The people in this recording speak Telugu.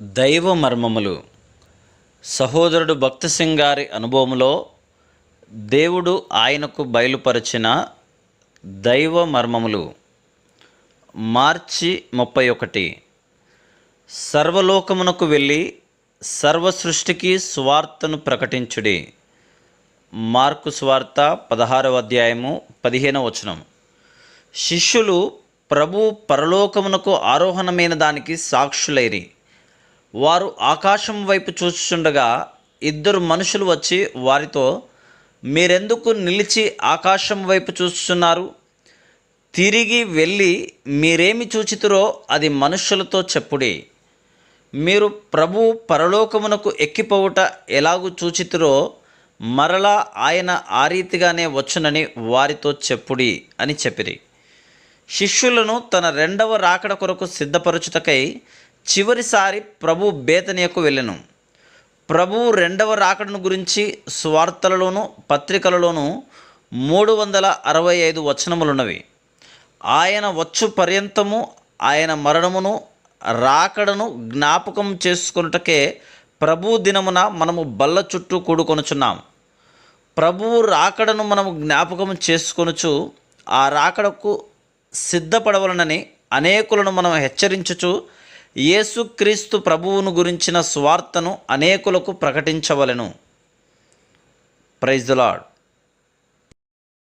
దైవ మర్మములు. సహోదరుడు భక్త సింగ్ గారి అనుభవంలో దేవుడు ఆయనకు బయలుపరిచిన దైవ మర్మములు. మార్చి 31. సర్వలోకమునకు వెళ్ళి సర్వ సృష్టికి సువార్తను ప్రకటించుడి. మార్కు సువార్త 16వ అధ్యాయము 15వ వచనం. శిష్యులు ప్రభు పరలోకమునకు ఆరోహణమైన దానికి సాక్షులైరి. వారు ఆకాశం వైపు చూస్తుండగా ఇద్దరు మనుషులు వచ్చి వారితో, మీరెందుకు నిలిచి ఆకాశం వైపు చూస్తున్నారు? తిరిగి వెళ్ళి మీరేమి చూచితురో అది మనుషులతో చెప్పుడి. మీరు ప్రభు పరలోకమునకు ఎక్కిపోవుట ఎలాగూ చూచితురో మరలా ఆయన ఆ రీతిగానే వచ్చునని వారితో చెప్పుడి అని చెప్పిరి. శిష్యులను తన రెండవ రాకడ కొరకు సిద్ధపరచుటకై చివరిసారి ప్రభు బేతనియకు వెళ్ళెను. ప్రభువు రెండవ రాకడను గురించి సువార్తలలోను పత్రికలలోనూ 365 వచనములున్నవి. ఆయన వచ్చు పర్యంతము ఆయన మరణమును రాకడను జ్ఞాపకం చేసుకొనుటకే ప్రభు దినమున మనము బల్ల చుట్టూ కూడుకొనుచున్నాం. ప్రభువు రాకడను మనము జ్ఞాపకం చేసుకొనుచు ఆ రాకడకు సిద్ధపడవలనని అనేకులను మనం హెచ్చరించుచు యేసుక్రీస్తు ప్రభువును గురించిన సువార్తను అనేకులకు ప్రకటించవలెను. Praise the lord.